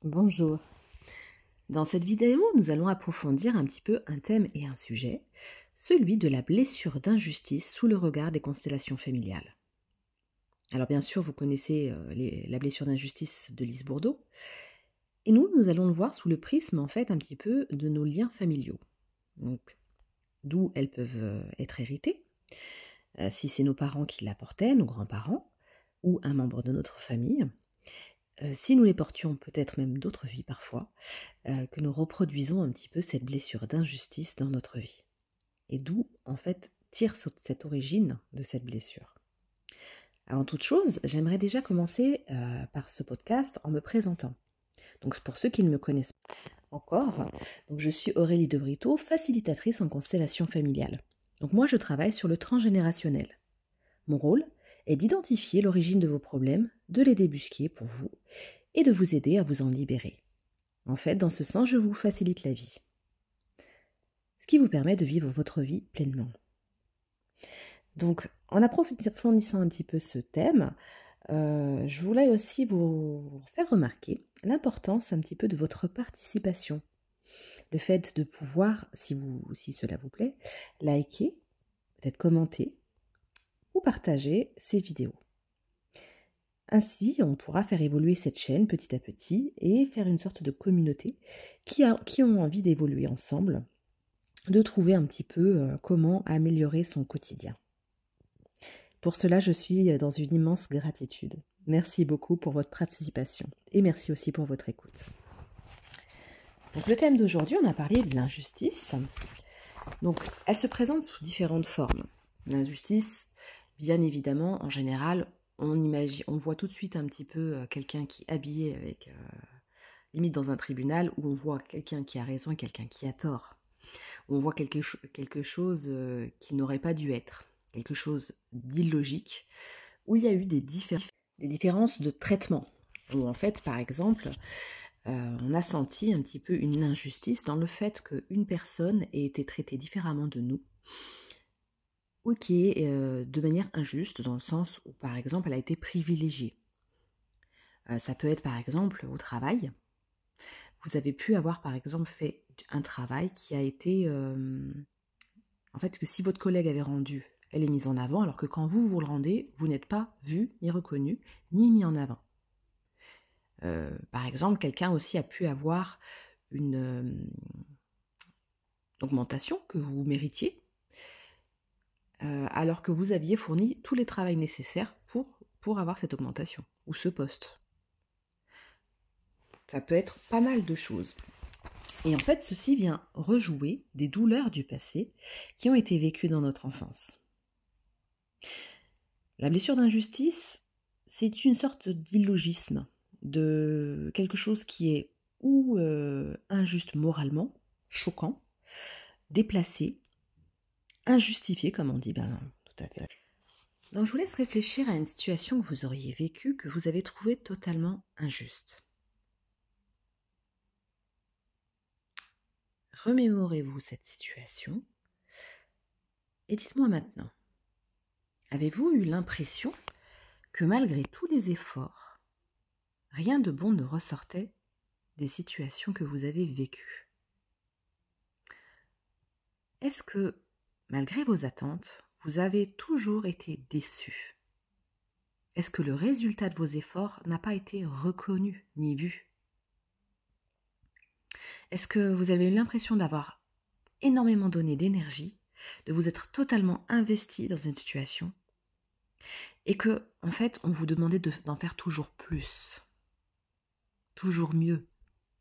Bonjour. Dans cette vidéo, nous allons approfondir un petit peu un thème et un sujet, celui de la blessure d'injustice sous le regard des constellations familiales. Alors bien sûr, vous connaissez la blessure d'injustice de Lise Bourdeau, et nous allons le voir sous le prisme en fait un petit peu de nos liens familiaux. Donc, d'où elles peuvent être héritées, si c'est nos parents qui la portaient, nos grands-parents, ou un membre de notre famille. Si nous les portions peut-être même d'autres vies parfois, que nous reproduisons un petit peu cette blessure d'injustice dans notre vie. Et d'où, en fait, tire cette origine de cette blessure. Avant toute chose, j'aimerais déjà commencer par ce podcast en me présentant. Donc pour ceux qui ne me connaissent pas encore, donc je suis Aurélie de Brito, facilitatrice en constellation familiale. Donc moi je travaille sur le transgénérationnel. Mon rôle est d'identifier l'origine de vos problèmes, de les débusquer pour vous et de vous aider à vous en libérer. En fait, dans ce sens, je vous facilite la vie, ce qui vous permet de vivre votre vie pleinement. Donc, en approfondissant un petit peu ce thème, je voulais aussi vous faire remarquer l'importance un petit peu de votre participation. Le fait de pouvoir, si cela vous plaît, liker, peut-être commenter ou partager ces vidéos. Ainsi, on pourra faire évoluer cette chaîne petit à petit et faire une sorte de communauté qui ont envie d'évoluer ensemble, de trouver un petit peu comment améliorer son quotidien. Pour cela, je suis dans une immense gratitude. Merci beaucoup pour votre participation et merci aussi pour votre écoute. Donc, le thème d'aujourd'hui, on a parlé de l'injustice. Donc, elle se présente sous différentes formes. L'injustice, bien évidemment, en général, on voit tout de suite un petit peu quelqu'un qui est habillé avec, limite dans un tribunal, où on voit quelqu'un qui a raison et quelqu'un qui a tort. On voit quelque chose qui n'aurait pas dû être, quelque chose d'illogique, où il y a eu des différences de traitement. Où en fait, par exemple, on a senti un petit peu une injustice dans le fait qu'une personne ait été traitée différemment de nous, ou qui est de manière injuste, dans le sens où, par exemple, elle a été privilégiée. Ça peut être, par exemple, au travail. Vous avez pu avoir, par exemple, fait un travail qui a été... en fait, que si votre collègue avait rendu, elle est mise en avant, alors que quand vous le rendez, vous n'êtes pas vu, ni reconnu, ni mis en avant. Par exemple, quelqu'un aussi a pu avoir une augmentation que vous méritiez, alors que vous aviez fourni tous les travaux nécessaires pour avoir cette augmentation, ou ce poste. Ça peut être pas mal de choses. Et en fait, ceci vient rejouer des douleurs du passé qui ont été vécues dans notre enfance. La blessure d'injustice, c'est une sorte d'illogisme, de quelque chose qui est ou injuste moralement, choquant, déplacé, injustifié, comme on dit, tout à fait. Donc je vous laisse réfléchir à une situation que vous auriez vécue, que vous avez trouvée totalement injuste. Remémorez-vous cette situation et dites-moi maintenant, avez-vous eu l'impression que malgré tous les efforts, rien de bon ne ressortait des situations que vous avez vécues? Est-ce que, malgré vos attentes, vous avez toujours été déçu? Est-ce que le résultat de vos efforts n'a pas été reconnu ni vu? Est-ce que vous avez eu l'impression d'avoir énormément donné d'énergie, de vous être totalement investi dans une situation, et que, en fait, on vous demandait d'en faire toujours plus, toujours mieux,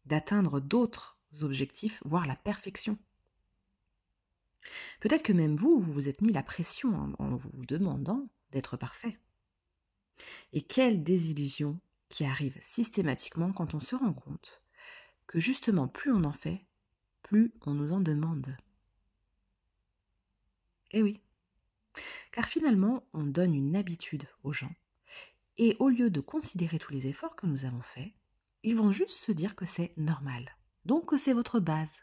d'atteindre d'autres objectifs, voire la perfection? Peut-être que même vous vous êtes mis la pression en vous demandant d'être parfait. Et quelle désillusion qui arrive systématiquement quand on se rend compte que justement plus on en fait, plus on nous en demande. Eh oui, car finalement on donne une habitude aux gens, et au lieu de considérer tous les efforts que nous avons faits, ils vont juste se dire que c'est normal, donc que c'est votre base.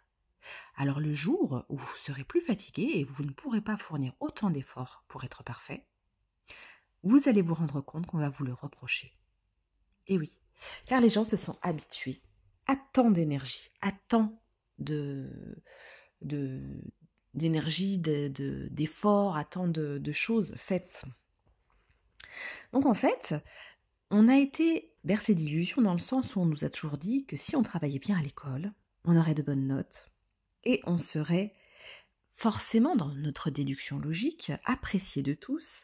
Alors le jour où vous serez plus fatigué et vous ne pourrez pas fournir autant d'efforts pour être parfait, vous allez vous rendre compte qu'on va vous le reprocher. Et oui, car les gens se sont habitués a tant d'énergie, a tant de, de- d'énergie, d'efforts, a tant de choses faites. Donc en fait, on a été bercé d'illusions dans le sens où on nous a toujours dit que si on travaillait bien à l'école, on aurait de bonnes notes et on serait forcément, dans notre déduction logique, apprécié de tous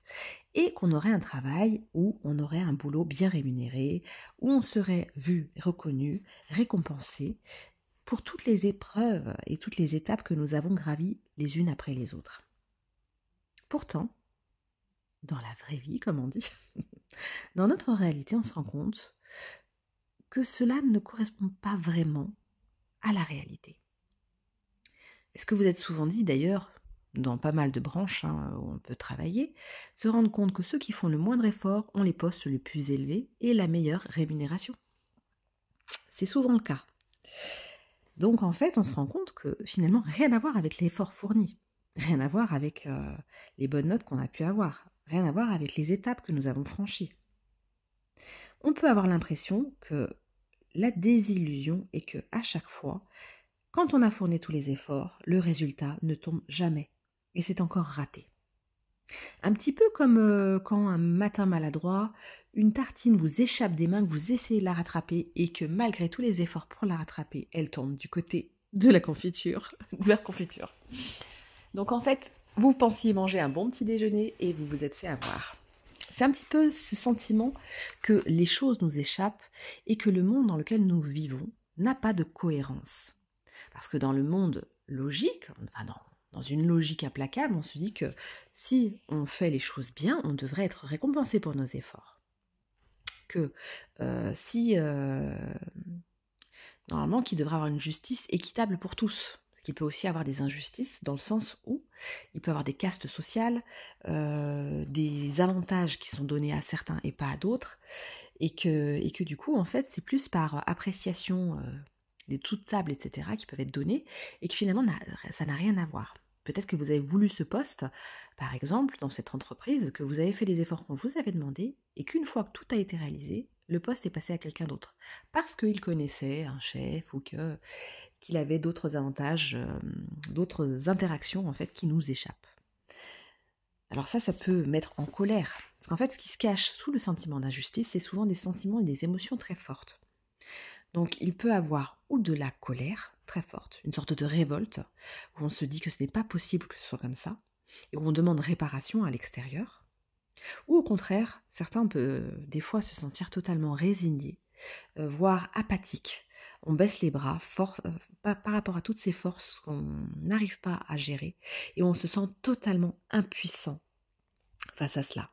et qu'on aurait un travail où on aurait un boulot bien rémunéré, où on serait vu, reconnu, récompensé pour toutes les épreuves et toutes les étapes que nous avons gravies les unes après les autres. Pourtant, dans la vraie vie, comme on dit, dans notre réalité, on se rend compte que cela ne correspond pas vraiment à la réalité. Est-ce que vous êtes souvent dit d'ailleurs, dans pas mal de branches où on peut travailler, se rendre compte que ceux qui font le moindre effort ont les postes les plus élevés et la meilleure rémunération? C'est souvent le cas. Donc en fait, on se rend compte que finalement, rien à voir avec l'effort fourni, rien à voir avec les bonnes notes qu'on a pu avoir, rien à voir avec les étapes que nous avons franchies. On peut avoir l'impression que la désillusion est que à chaque fois, quand on a fourni tous les efforts, le résultat ne tombe jamais. Et c'est encore raté. Un petit peu comme quand un matin maladroit, une tartine vous échappe des mains, que vous essayez de la rattraper et que malgré tous les efforts pour la rattraper, elle tombe du côté de la confiture, de la confiture. Donc en fait, vous pensiez manger un bon petit déjeuner et vous vous êtes fait avoir. C'est un petit peu ce sentiment que les choses nous échappent et que le monde dans lequel nous vivons n'a pas de cohérence. Parce que dans le monde logique, enfin dans une logique implacable, on se dit que si on fait les choses bien, on devrait être récompensé pour nos efforts. Que normalement, qu'il devrait avoir une justice équitable pour tous. Parce qu'il peut aussi avoir des injustices dans le sens où il peut avoir des castes sociales, des avantages qui sont donnés à certains et pas à d'autres, et que du coup, en fait, c'est plus par appréciation des toutes tables, etc., qui peuvent être données, et que finalement, ça n'a rien à voir. Peut-être que vous avez voulu ce poste, par exemple, dans cette entreprise, que vous avez fait les efforts qu'on vous avait demandé, et qu'une fois que tout a été réalisé, le poste est passé à quelqu'un d'autre. Parce qu'il connaissait un chef ou qu'il avait d'autres avantages, d'autres interactions, en fait, qui nous échappent. Alors ça peut mettre en colère. Parce qu'en fait, ce qui se cache sous le sentiment d'injustice, c'est souvent des sentiments et des émotions très fortes. Donc il peut avoir ou de la colère très forte, une sorte de révolte, où on se dit que ce n'est pas possible que ce soit comme ça, et où on demande réparation à l'extérieur, ou au contraire, certains peuvent des fois se sentir totalement résignés, voire apathiques. On baisse les bras par rapport à toutes ces forces qu'on n'arrive pas à gérer, et on se sent totalement impuissant face à cela,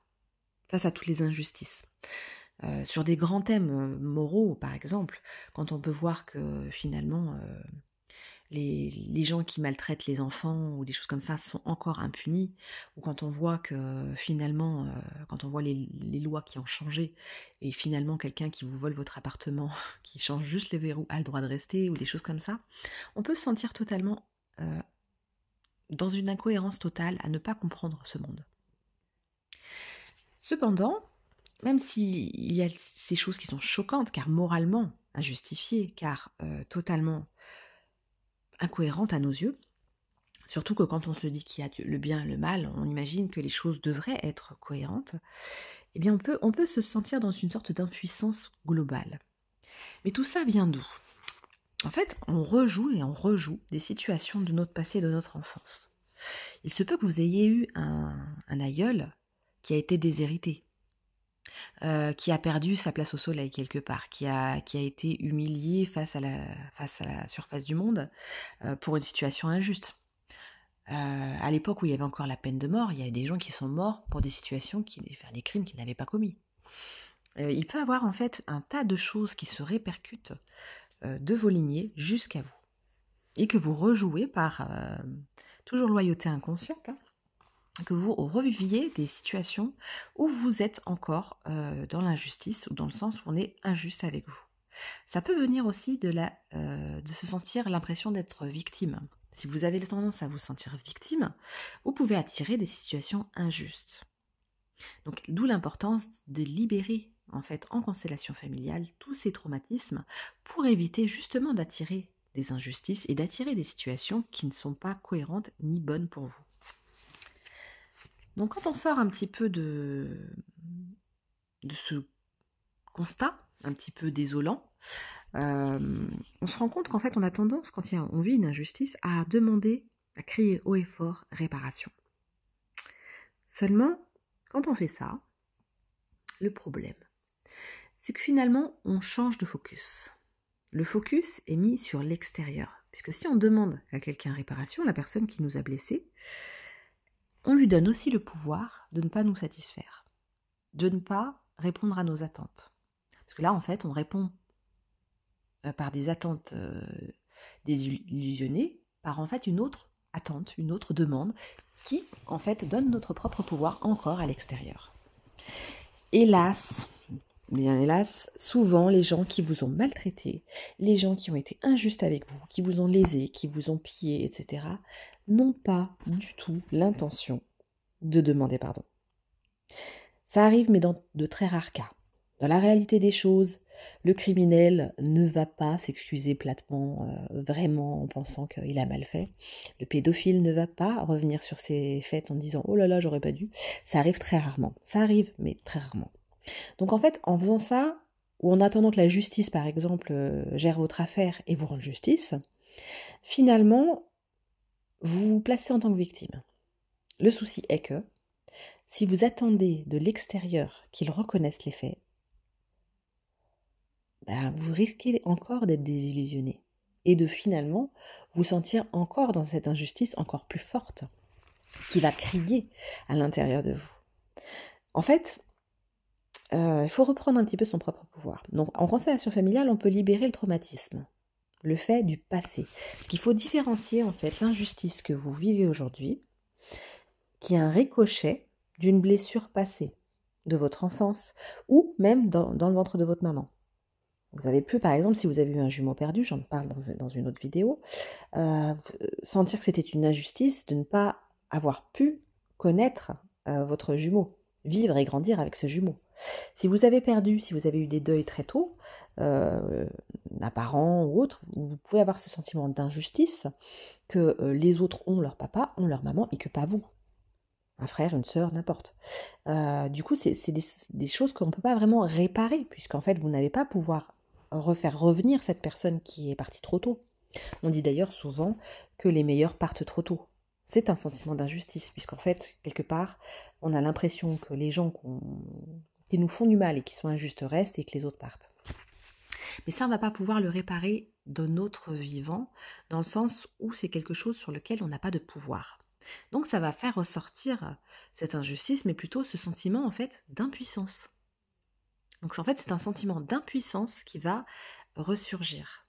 face à toutes les injustices. Sur des grands thèmes moraux, par exemple, quand on peut voir que finalement les gens qui maltraitent les enfants ou des choses comme ça sont encore impunis, ou quand on voit que finalement, quand on voit les lois qui ont changé, et finalement quelqu'un qui vous vole votre appartement, qui change juste les verrous, a le droit de rester, ou des choses comme ça, on peut se sentir totalement dans une incohérence totale à ne pas comprendre ce monde. Cependant, même s'il y a ces choses qui sont choquantes, car moralement injustifiées, car totalement incohérentes à nos yeux, surtout que quand on se dit qu'il y a le bien et le mal, on imagine que les choses devraient être cohérentes, eh bien on peut se sentir dans une sorte d'impuissance globale. Mais tout ça vient d'où? En fait, on rejoue et on rejoue des situations de notre passé et de notre enfance. Il se peut que vous ayez eu un aïeul qui a été déshérité, qui a perdu sa place au soleil quelque part, qui a été humilié face à la surface du monde pour une situation injuste. À l'époque où il y avait encore la peine de mort, il y a des gens qui sont morts pour des situations, des crimes qu'ils n'avaient pas commis. Il peut y avoir en fait un tas de choses qui se répercutent de vos lignées jusqu'à vous, et que vous rejouez par toujours loyauté inconsciente, que vous reviviez des situations où vous êtes encore dans l'injustice, ou dans le sens où on est injuste avec vous. Ça peut venir aussi de se sentir l'impression d'être victime. Si vous avez tendance à vous sentir victime, vous pouvez attirer des situations injustes. Donc, d'où l'importance de libérer en fait, en constellation familiale, tous ces traumatismes pour éviter justement d'attirer des injustices et d'attirer des situations qui ne sont pas cohérentes ni bonnes pour vous. Donc quand on sort un petit peu de ce constat, un petit peu désolant, on se rend compte qu'en fait on a tendance, quand on vit une injustice, à demander, à crier haut et fort réparation. Seulement, quand on fait ça, le problème, c'est que finalement on change de focus. Le focus est mis sur l'extérieur, puisque si on demande à quelqu'un réparation, la personne qui nous a blessés, on lui donne aussi le pouvoir de ne pas nous satisfaire, de ne pas répondre à nos attentes. Parce que là, en fait, on répond par des attentes désillusionnées, par en fait une autre attente, une autre demande, qui, en fait, donne notre propre pouvoir encore à l'extérieur. Hélas, bien hélas, souvent les gens qui vous ont maltraité, les gens qui ont été injustes avec vous, qui vous ont lésé, qui vous ont pillé, etc., n'ont pas du tout l'intention de demander pardon. Ça arrive, mais dans de très rares cas. Dans la réalité des choses, le criminel ne va pas s'excuser platement, vraiment en pensant qu'il a mal fait. Le pédophile ne va pas revenir sur ses faits en disant « Oh là là, j'aurais pas dû ». Ça arrive très rarement. Ça arrive, mais très rarement. Donc en fait, en faisant ça, ou en attendant que la justice, par exemple, gère votre affaire et vous rende justice, finalement, vous vous placez en tant que victime. Le souci est que, si vous attendez de l'extérieur qu'ils reconnaissent les faits, vous risquez encore d'être désillusionné et de finalement vous sentir encore dans cette injustice encore plus forte qui va crier à l'intérieur de vous. En fait, il faut reprendre un petit peu son propre pouvoir. Donc, en constellation familiale, on peut libérer le traumatisme, le fait du passé. Parce qu'il faut différencier en fait l'injustice que vous vivez aujourd'hui, qui est un ricochet d'une blessure passée, de votre enfance, ou même dans le ventre de votre maman. Vous avez pu, par exemple, si vous avez eu un jumeau perdu, j'en parle dans une autre vidéo, sentir que c'était une injustice de ne pas avoir pu connaître votre jumeau, vivre et grandir avec ce jumeau. Si vous avez perdu, si vous avez eu des deuils très tôt, d'un parent ou autre, vous pouvez avoir ce sentiment d'injustice que les autres ont leur papa, ont leur maman et que pas vous. Un frère, une sœur, n'importe. Du coup, c'est des choses qu'on ne peut pas vraiment réparer, puisqu'en fait, vous n'avez pas pouvoir refaire revenir cette personne qui est partie trop tôt. On dit d'ailleurs souvent que les meilleurs partent trop tôt. C'est un sentiment d'injustice, puisqu'en fait, quelque part, on a l'impression que les gens qui nous font du mal et qui sont injustes restent et que les autres partent. Mais ça, on ne va pas pouvoir le réparer de notre vivant, dans le sens où c'est quelque chose sur lequel on n'a pas de pouvoir. Donc ça va faire ressortir cette injustice, mais plutôt ce sentiment en fait d'impuissance. Donc en fait, c'est un sentiment d'impuissance qui va ressurgir.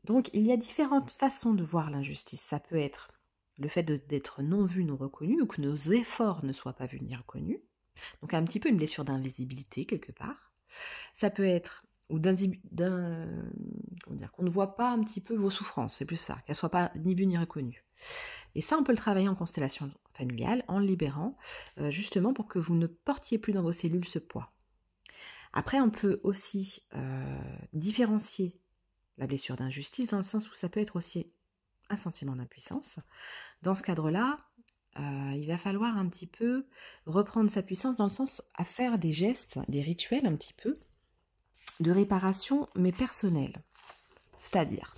Donc il y a différentes façons de voir l'injustice. Ça peut être le fait d'être non vu, non reconnu, ou que nos efforts ne soient pas vus ni reconnus. Donc un petit peu une blessure d'invisibilité quelque part. Ça peut être qu'on ne voit pas un petit peu vos souffrances, c'est plus ça, qu'elles ne soient pas ni vues ni reconnues. Et ça, on peut le travailler en constellation familiale, en le libérant, justement pour que vous ne portiez plus dans vos cellules ce poids. Après, on peut aussi différencier la blessure d'injustice dans le sens où ça peut être aussi un sentiment d'impuissance. Dans ce cadre-là, il va falloir un petit peu reprendre sa puissance dans le sens à faire des gestes, des rituels un petit peu, de réparation, mais personnelle. C'est-à-dire,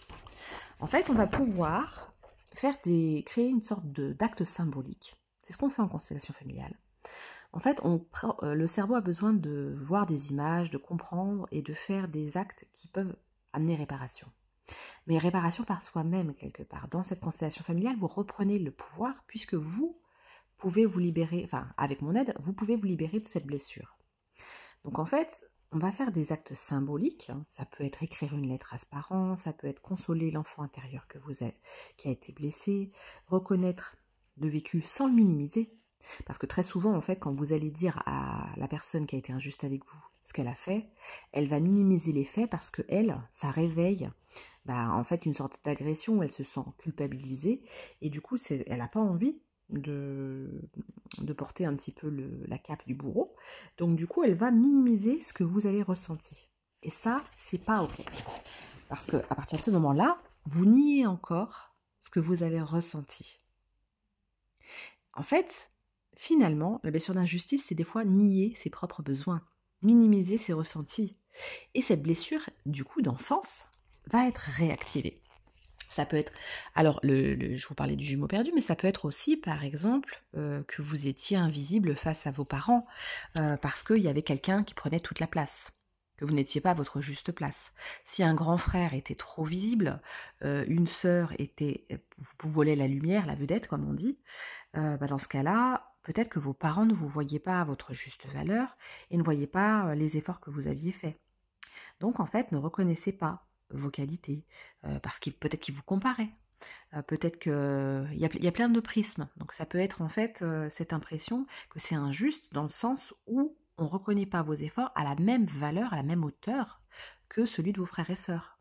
en fait, on va pouvoir créer une sorte d'acte symbolique. C'est ce qu'on fait en constellation familiale. En fait, le cerveau a besoin de voir des images, de comprendre et de faire des actes qui peuvent amener réparation. Mais réparation par soi-même, quelque part. Dans cette constellation familiale, vous reprenez le pouvoir puisque vous pouvez vous libérer, enfin, avec mon aide, vous pouvez vous libérer de cette blessure. Donc en fait, on va faire des actes symboliques. Ça peut être écrire une lettre à ce parent, ça peut être consoler l'enfant intérieur qui a été blessé, reconnaître le vécu sans le minimiser. Parce que très souvent, en fait, quand vous allez dire à la personne qui a été injuste avec vous ce qu'elle a fait, elle va minimiser les faits parce que elle, ça réveille en fait une sorte d'agression où elle se sent culpabilisée et du coup, elle n'a pas envie de porter un petit peu la cape du bourreau. Donc du coup, elle va minimiser ce que vous avez ressenti. Et ça, c'est pas OK. Parce qu'à partir de ce moment-là, vous niez encore ce que vous avez ressenti. En fait, finalement, la blessure d'injustice, c'est des fois nier ses propres besoins, minimiser ses ressentis. Et cette blessure, du coup, d'enfance, va être réactivée. Ça peut être, alors je vous parlais du jumeau perdu, mais ça peut être aussi, par exemple, que vous étiez invisible face à vos parents, parce qu'il y avait quelqu'un qui prenait toute la place, que vous n'étiez pas à votre juste place. Si un grand frère était trop visible, une sœur vous volait la lumière, la vedette, comme on dit, dans ce cas-là, peut-être que vos parents ne vous voyaient pas à votre juste valeur et ne voyaient pas les efforts que vous aviez faits. Donc, en fait, ne reconnaissez pas vos qualités, parce qu'il peut-être qu'ils vous comparaient. Peut-être qu'il y a plein de prismes. Donc ça peut être en fait cette impression que c'est injuste dans le sens où on ne reconnaît pas vos efforts à la même valeur, à la même hauteur que celui de vos frères et sœurs.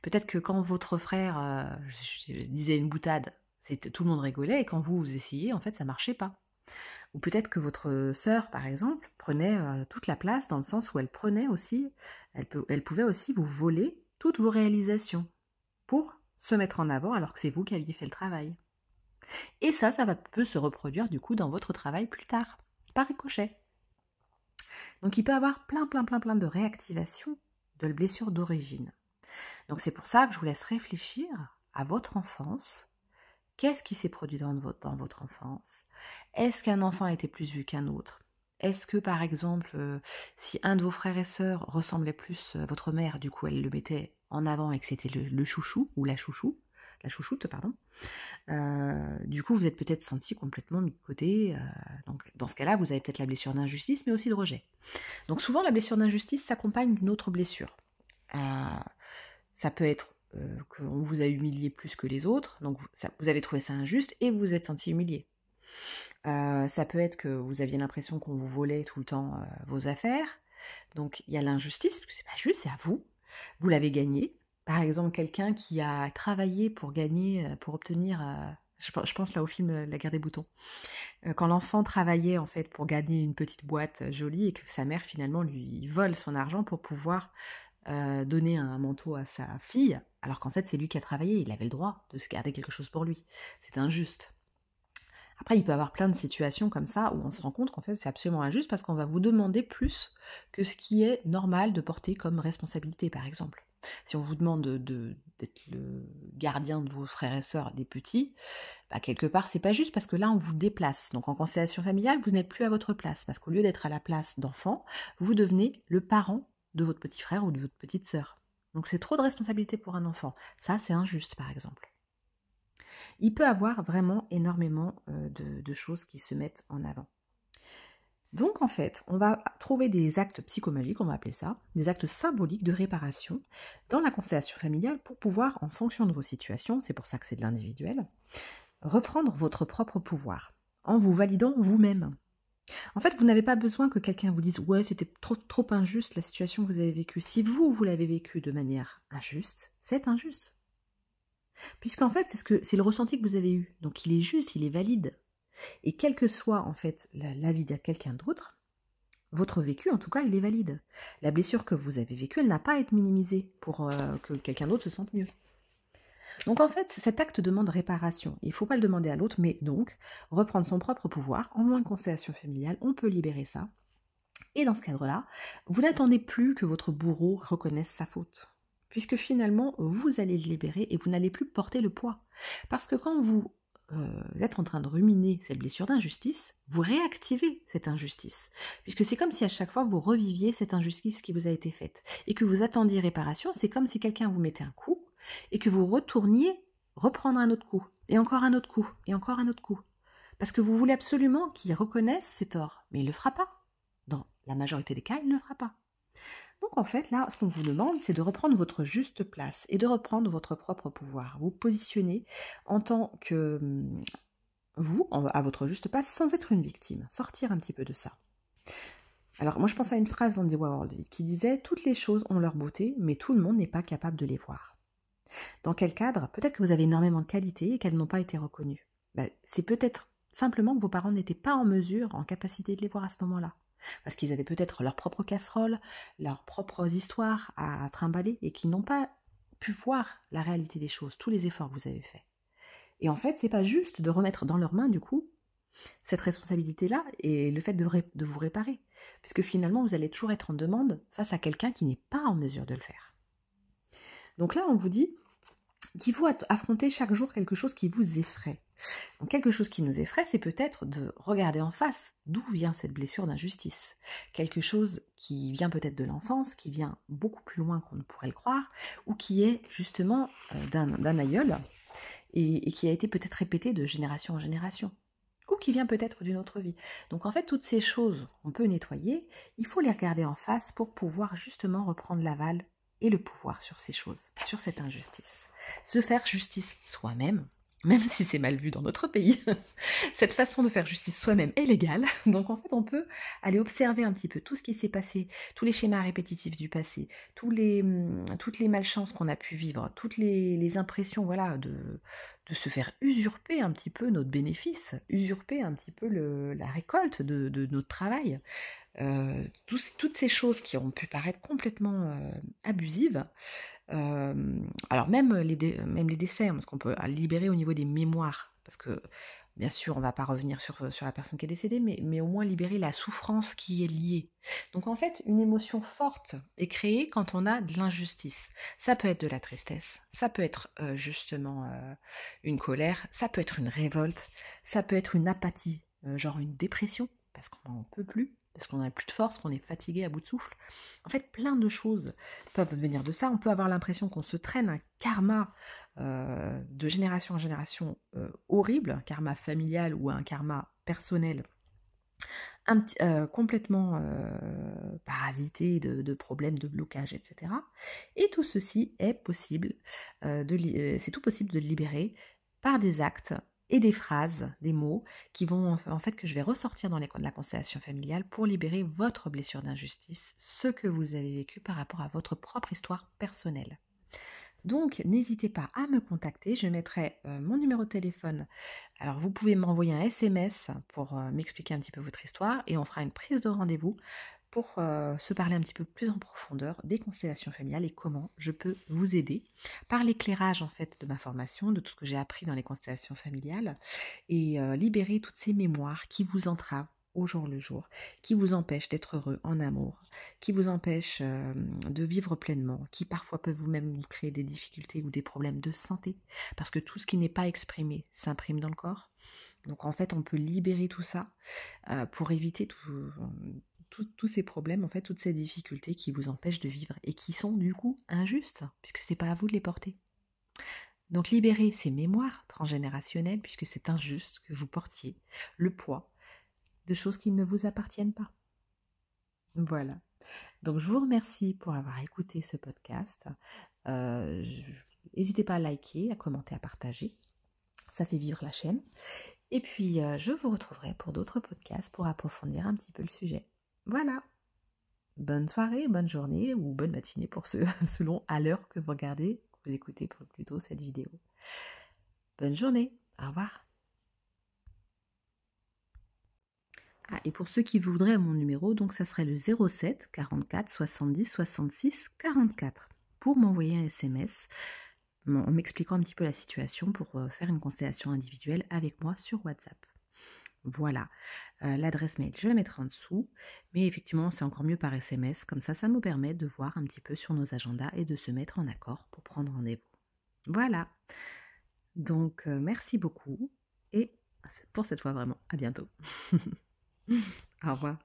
Peut-être que quand votre frère je disais une boutade, tout le monde rigolait et quand vous essayez, en fait, ça ne marchait pas. Ou peut-être que votre sœur, par exemple, prenait toute la place dans le sens où elle prenait aussi, elle pouvait aussi vous voler toutes vos réalisations pour se mettre en avant alors que c'est vous qui aviez fait le travail. Et ça peut se reproduire du coup dans votre travail plus tard, par ricochet. Donc il peut y avoir plein de réactivations de blessures d'origine. Donc c'est pour ça que je vous laisse réfléchir à votre enfance. Qu'est-ce qui s'est produit dans votre enfance? Est-ce qu'un enfant a été plus vu qu'un autre? Est-ce que, par exemple, si un de vos frères et sœurs ressemblait plus à votre mère, du coup, elle le mettait en avant et que c'était le chouchou, ou la chouchoute, pardon, du coup, vous êtes peut-être senti complètement mis de côté. Donc, dans ce cas-là, vous avez peut-être la blessure d'injustice, mais aussi de rejet. Donc, souvent, la blessure d'injustice s'accompagne d'une autre blessure. Ça peut être qu'on vous a humilié plus que les autres, donc vous avez trouvé ça injuste et vous vous êtes senti humilié. Ça peut être que vous aviez l'impression qu'on vous volait tout le temps vos affaires, donc il y a l'injustice, parce que c'est pas juste, c'est à vous, vous l'avez gagné. Par exemple, quelqu'un qui a travaillé pour gagner, pour obtenir, je pense là au film La guerre des boutons, quand l'enfant travaillait en fait pour gagner une petite boîte jolie et que sa mère finalement lui vole son argent pour pouvoir donner un manteau à sa fille, alors qu'en fait c'est lui qui a travaillé, il avait le droit de se garder quelque chose pour lui. C'est injuste. Après, il peut y avoir plein de situations comme ça où on se rend compte qu'en fait c'est absolument injuste parce qu'on va vous demander plus que ce qui est normal de porter comme responsabilité, par exemple. Si on vous demande d'être le gardien de vos frères et sœurs des petits, bah quelque part c'est pas juste parce que là on vous déplace. Donc en constellation familiale, vous n'êtes plus à votre place parce qu'au lieu d'être à la place d'enfant, vous devenez le parent de votre petit frère ou de votre petite sœur. Donc c'est trop de responsabilité pour un enfant. Ça, c'est injuste, par exemple. Il peut avoir vraiment énormément de choses qui se mettent en avant. Donc en fait, on va trouver des actes psychomagiques, on va appeler ça, des actes symboliques de réparation dans la constellation familiale pour pouvoir, en fonction de vos situations, c'est pour ça que c'est de l'individuel, reprendre votre propre pouvoir en vous validant vous-même. En fait, vous n'avez pas besoin que quelqu'un vous dise « Ouais, c'était trop injuste la situation que vous avez vécue ». Si vous l'avez vécue de manière injuste, c'est injuste. Puisqu'en fait, c'est le ressenti que vous avez eu. Donc il est juste, il est valide. Et quel que soit en fait l'avis de quelqu'un d'autre, votre vécu, en tout cas, il est valide. La blessure que vous avez vécue, elle n'a pas à être minimisée pour que quelqu'un d'autre se sente mieux. Donc en fait, cet acte demande réparation. Il ne faut pas le demander à l'autre, mais donc reprendre son propre pouvoir, en moins de constellation familiale, on peut libérer ça. Et dans ce cadre-là, vous n'attendez plus que votre bourreau reconnaisse sa faute. Puisque finalement, vous allez le libérer et vous n'allez plus porter le poids. Parce que quand vous êtes en train de ruminer cette blessure d'injustice, vous réactivez cette injustice. Puisque c'est comme si à chaque fois vous reviviez cette injustice qui vous a été faite. Et que vous attendiez réparation, c'est comme si quelqu'un vous mettait un coup et que vous retourniez reprendre un autre coup. Et encore un autre coup. Et encore un autre coup. Parce que vous voulez absolument qu'il reconnaisse ses torts. Mais il ne le fera pas. Dans la majorité des cas, il ne le fera pas. Donc en fait, là, ce qu'on vous demande, c'est de reprendre votre juste place et de reprendre votre propre pouvoir. Vous positionner en tant que vous, à votre juste place, sans être une victime. Sortir un petit peu de ça. Alors moi, je pense à une phrase d'Andy Warhol qui disait « Toutes les choses ont leur beauté, mais tout le monde n'est pas capable de les voir. » Dans quel cadre? Peut-être que vous avez énormément de qualités et qu'elles n'ont pas été reconnues. c'est peut-être simplement que vos parents n'étaient pas en mesure, en capacité de les voir à ce moment-là. Parce qu'ils avaient peut-être leurs propres casseroles, leurs propres histoires à trimballer et qui n'ont pas pu voir la réalité des choses, tous les efforts que vous avez faits. Et en fait, c'est pas juste de remettre dans leurs mains, du coup, cette responsabilité-là et le fait de vous réparer. Puisque finalement, vous allez toujours être en demande face à quelqu'un qui n'est pas en mesure de le faire. Donc là, on vous dit qu'il faut affronter chaque jour quelque chose qui vous effraie. Donc quelque chose qui nous effraie, c'est peut-être de regarder en face d'où vient cette blessure d'injustice. Quelque chose qui vient peut-être de l'enfance, qui vient beaucoup plus loin qu'on ne pourrait le croire, ou qui est justement d'un aïeul, et qui a été peut-être répété de génération en génération, ou qui vient peut-être d'une autre vie. Donc en fait, toutes ces choses qu'on peut nettoyer, il faut les regarder en face pour pouvoir justement reprendre l'aval et le pouvoir sur ces choses, sur cette injustice. Se faire justice soi-même, même si c'est mal vu dans notre pays. Cette façon de faire justice soi-même est légale, donc en fait on peut aller observer un petit peu tout ce qui s'est passé, tous les schémas répétitifs du passé, toutes les malchances qu'on a pu vivre, toutes les impressions voilà, de se faire usurper un petit peu notre bénéfice, usurper un petit peu la récolte de notre travail. Toutes ces choses qui ont pu paraître complètement abusives, alors même les décès, hein, parce qu'on peut libérer au niveau des mémoires, parce que bien sûr on ne va pas revenir sur la personne qui est décédée, mais au moins libérer la souffrance qui est liée. Donc en fait, une émotion forte est créée quand on a de l'injustice. Ça peut être de la tristesse, ça peut être justement une colère, ça peut être une révolte, ça peut être une apathie, genre une dépression, parce qu'on n'en peut plus, parce qu'on n'a plus de force, qu'on est fatigué à bout de souffle. En fait, plein de choses peuvent venir de ça. On peut avoir l'impression qu'on se traîne un karma de génération en génération horrible, un karma familial ou un karma personnel, complètement parasité de problèmes, de blocages, etc. Et tout ceci est possible, c'est tout possible de le libérer par des actes et des phrases, des mots qui vont en fait que je vais ressortir dans la constellation familiale pour libérer votre blessure d'injustice, ce que vous avez vécu par rapport à votre propre histoire personnelle. Donc n'hésitez pas à me contacter, je mettrai mon numéro de téléphone. Alors vous pouvez m'envoyer un SMS pour m'expliquer un petit peu votre histoire et on fera une prise de rendez-vous pour se parler un petit peu plus en profondeur des constellations familiales et comment je peux vous aider par l'éclairage en fait de ma formation, de tout ce que j'ai appris dans les constellations familiales et libérer toutes ces mémoires qui vous entravent au jour le jour, qui vous empêchent d'être heureux en amour, qui vous empêchent de vivre pleinement, qui parfois peuvent vous-même vous créer des difficultés ou des problèmes de santé, parce que tout ce qui n'est pas exprimé s'imprime dans le corps. Donc en fait, on peut libérer tout ça pour éviter tous ces problèmes, en fait, toutes ces difficultés qui vous empêchent de vivre et qui sont du coup injustes, puisque c'est pas à vous de les porter. Donc libérer ces mémoires transgénérationnelles, puisque c'est injuste que vous portiez le poids de choses qui ne vous appartiennent pas. Voilà. Donc je vous remercie pour avoir écouté ce podcast. N'hésitez pas à liker, à commenter, à partager. Ça fait vivre la chaîne. Et puis je vous retrouverai pour d'autres podcasts pour approfondir un petit peu le sujet. Voilà. Bonne soirée, bonne journée ou bonne matinée pour ceux selon à l'heure que vous regardez, que vous écoutez plutôt cette vidéo. Bonne journée. Au revoir. Ah, et pour ceux qui voudraient mon numéro, donc ça serait le 07 44 70 66 44 pour m'envoyer un SMS en m'expliquant un petit peu la situation pour faire une constellation individuelle avec moi sur WhatsApp. Voilà, l'adresse mail, je la mettrai en dessous, mais effectivement c'est encore mieux par SMS, comme ça nous permet de voir un petit peu sur nos agendas et de se mettre en accord pour prendre rendez-vous. Voilà, donc merci beaucoup et pour cette fois vraiment, à bientôt. Au revoir.